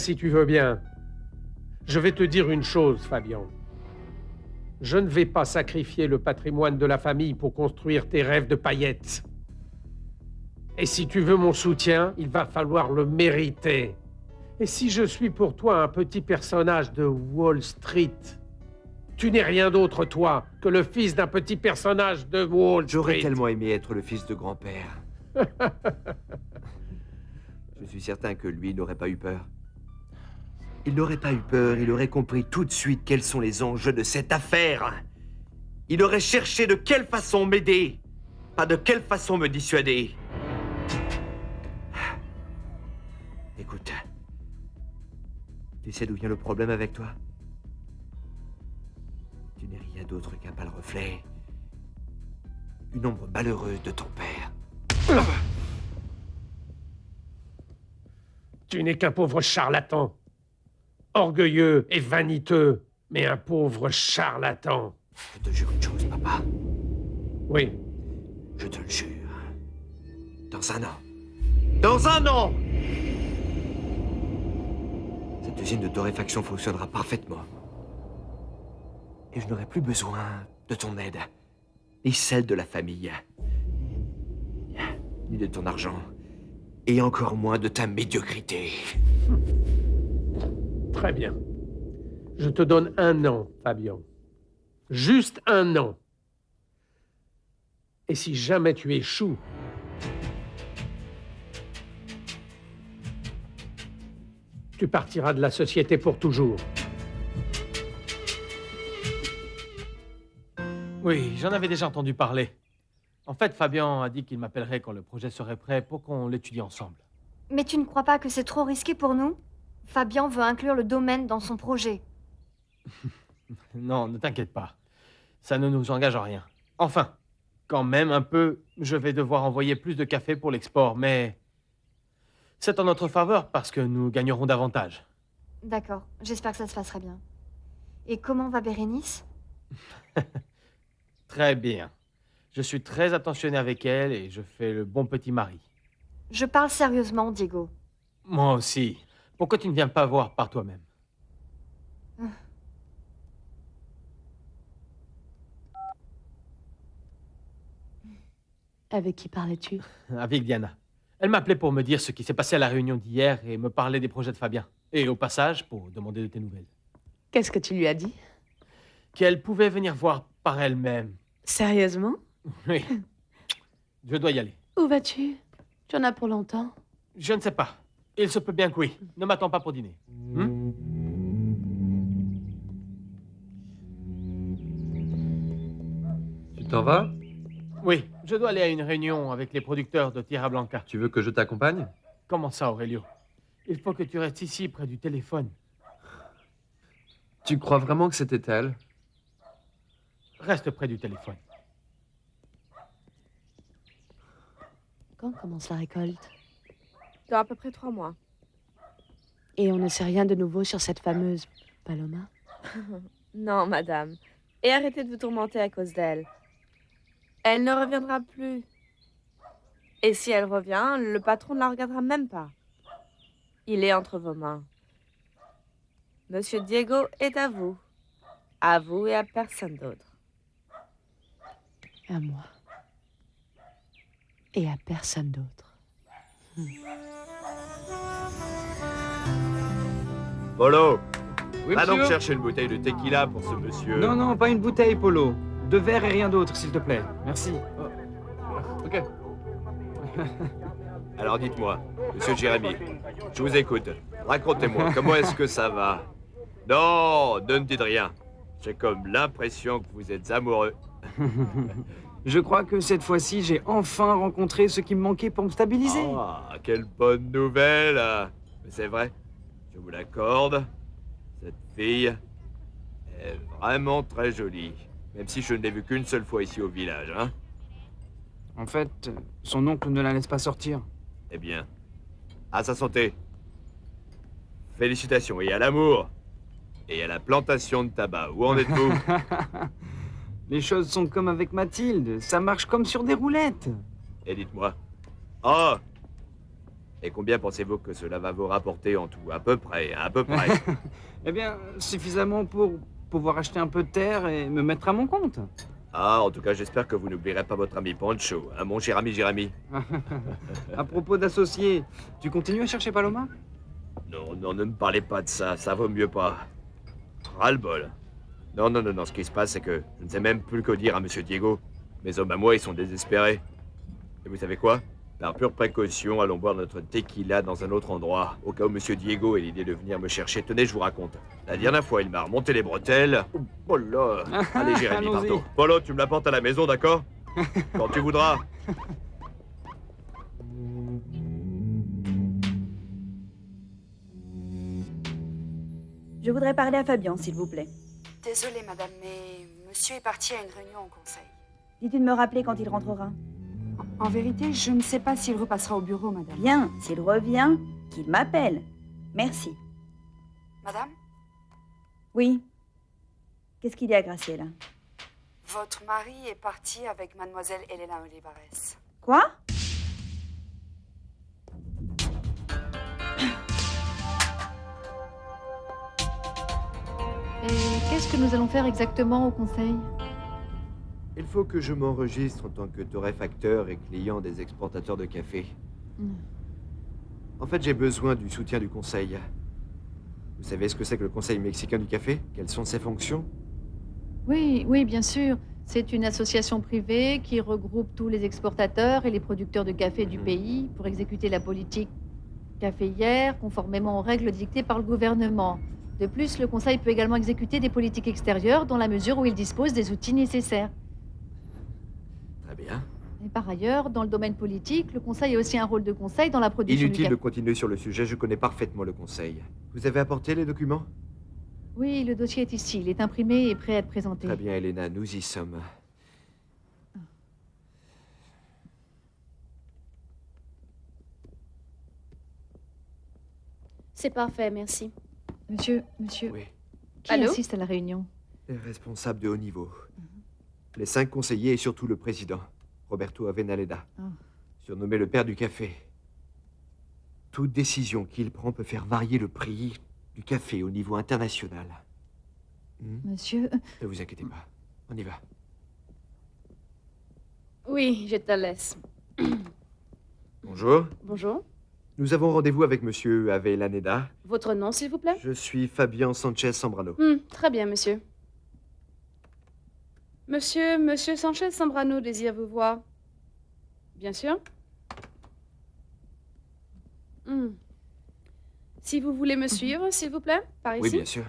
Si tu veux bien, je vais te dire une chose, Fabian. Je ne vais pas sacrifier le patrimoine de la famille pour construire tes rêves de paillettes. Et si tu veux mon soutien, il va falloir le mériter. Et si je suis pour toi un petit personnage de Wall Street, tu n'es rien d'autre, toi, que le fils d'un petit personnage de Wall Street. J'aurais tellement aimé être le fils de grand-père. Je suis certain que lui n'aurait pas eu peur. Il n'aurait pas eu peur, il aurait compris tout de suite quels sont les enjeux de cette affaire. Il aurait cherché de quelle façon m'aider, pas de quelle façon me dissuader. Écoute, tu sais d'où vient le problème avec toi? Tu n'es rien d'autre qu'un pâle reflet, une ombre malheureuse de ton père. Tu n'es qu'un pauvre charlatan. Orgueilleux et vaniteux, mais un pauvre charlatan. Je te jure une chose, papa. Oui. Je te le jure. Dans un an. Dans un an! Cette usine de torréfaction fonctionnera parfaitement. Et je n'aurai plus besoin de ton aide, ni celle de la famille, ni de ton argent, et encore moins de ta médiocrité. Très bien. Je te donne 1 an, Fabian. Juste 1 an. Et si jamais tu échoues, tu partiras de la société pour toujours. Oui, j'en avais déjà entendu parler. En fait, Fabian a dit qu'il m'appellerait quand le projet serait prêt pour qu'on l'étudie ensemble. Mais tu ne crois pas que c'est trop risqué pour nous? Fabian veut inclure le domaine dans son projet. Non, ne t'inquiète pas. Ça ne nous engage en rien. Enfin, quand même un peu, je vais devoir envoyer plus de café pour l'export, mais c'est en notre faveur parce que nous gagnerons davantage. D'accord, j'espère que ça se passera bien. Et comment va Bérénice? Très bien. Je suis très attentionné avec elle et je fais le bon petit mari. Je parle sérieusement, Diego. Moi aussi. Pourquoi tu ne viens pas voir par toi-même? Avec qui parlais-tu? Avec Diana. Elle m'appelait pour me dire ce qui s'est passé à la réunion d'hier et me parler des projets de Fabien. Et au passage, pour demander de tes nouvelles. Qu'est-ce que tu lui as dit? Qu'elle pouvait venir voir par elle-même. Sérieusement? Oui. Je dois y aller. Où vas-tu? Tu en as pour longtemps? Je ne sais pas. Il se peut bien que oui. Ne m'attends pas pour dîner. Tu t'en vas? Oui, je dois aller à une réunion avec les producteurs de Tierra Blanca. Tu veux que je t'accompagne? Comment ça, Aurelio? Il faut que tu restes ici, près du téléphone. Tu crois vraiment que c'était elle? Reste près du téléphone. Quand commence la récolte? Dans à peu près 3 mois. Et on ne sait rien de nouveau sur cette fameuse Paloma? Non, madame. Et arrêtez de vous tourmenter à cause d'elle. Elle ne reviendra plus. Et si elle revient, le patron ne la regardera même pas. Il est entre vos mains. Monsieur Diego est à vous. À vous et à personne d'autre. À moi. Et à personne d'autre. Polo, Oui, va donc monsieur. chercher une bouteille de tequila pour ce monsieur. Non, non, pas une bouteille, Polo. 2 verres et rien d'autre, s'il te plaît. Merci. Ok. Alors dites-moi, monsieur Jérémy, je vous écoute. Racontez-moi, comment est-ce que ça va? Non, ne me dites rien. J'ai comme l'impression que vous êtes amoureux. Je crois que cette fois-ci, j'ai enfin rencontré ce qui me manquait pour me stabiliser. Ah, quelle bonne nouvelle! Mais c'est vrai, je vous l'accorde, cette fille est vraiment très jolie. Même si je ne l'ai vue qu'une seule fois ici au village, hein? En fait, son oncle ne la laisse pas sortir. Eh bien, à sa santé. Félicitations, et à l'amour. Et à la plantation de tabac. Où en êtes-vous? Les choses sont comme avec Mathilde, ça marche comme sur des roulettes. Et dites-moi. Oh! Et combien pensez-vous que cela va vous rapporter en tout? À peu près, à peu près. Eh bien, suffisamment pour pouvoir acheter un peu de terre et me mettre à mon compte. Ah, en tout cas, j'espère que vous n'oublierez pas votre ami Pancho, hein, mon cher ami Jérémy. À propos d'associés, tu continues à chercher Paloma? Non, non, ne me parlez pas de ça, ça vaut mieux pas. Ras-le-bol. Non, non, non, non, ce qui se passe, c'est que je ne sais même plus que dire à Monsieur Diego. Mes hommes à moi, ils sont désespérés. Et vous savez quoi? Par pure précaution, allons boire notre tequila dans un autre endroit, au cas où Monsieur Diego ait l'idée de venir me chercher. Tenez, je vous raconte. La dernière fois, il m'a remonté les bretelles. Oh là. Allez, Jérémy, Allons-y. partons. Polo, tu me l'apportes à la maison, d'accord? Quand tu voudras. Je voudrais parler à Fabien, s'il vous plaît. Désolée, madame, mais monsieur est parti à une réunion au conseil. Dites-lui de me rappeler quand il rentrera. En vérité, je ne sais pas s'il repassera au bureau, madame. Bien, s'il revient, qu'il m'appelle. Merci. Madame, Oui. Qu'est-ce qu'il y a, Graciela? votre mari est parti avec mademoiselle Elena Olivares. Quoi? Et qu'est-ce que nous allons faire exactement au conseil? Il faut que je m'enregistre en tant que torréfacteur et client des exportateurs de café. En fait, j'ai besoin du soutien du conseil. Vous savez ce que c'est que le conseil mexicain du café? Quelles sont ses fonctions? Oui, oui, bien sûr. C'est une association privée qui regroupe tous les exportateurs et les producteurs de café du pays pour exécuter la politique caféière conformément aux règles dictées par le gouvernement. De plus, le conseil peut également exécuter des politiques extérieures dans la mesure où il dispose des outils nécessaires. Très bien. Et par ailleurs, dans le domaine politique, le conseil a aussi un rôle de conseil dans la production Inutile du de café. continuer sur le sujet, je connais parfaitement le conseil. Vous avez apporté les documents? Oui, le dossier est ici. Il est imprimé et prêt à être présenté. Très bien, Elena, nous y sommes. C'est parfait, merci. Monsieur, Oui. qui Allô? assiste à la réunion? Les responsables de haut niveau. Les 5 conseillers et surtout le président, Roberto Avenaleda, surnommé le père du café. Toute décision qu'il prend peut faire varier le prix du café au niveau international. Monsieur... Ne vous inquiétez pas, on y va. Oui, je te laisse. Bonjour, Bonjour. nous avons rendez-vous avec monsieur Avellaneda. Votre nom, s'il vous plaît? Je suis Fabian Sanchez Zambrano. Très bien, monsieur. Monsieur Sanchez Zambrano désire vous voir. Bien sûr. Si vous voulez me suivre, s'il vous plaît, par ici. Oui, bien sûr.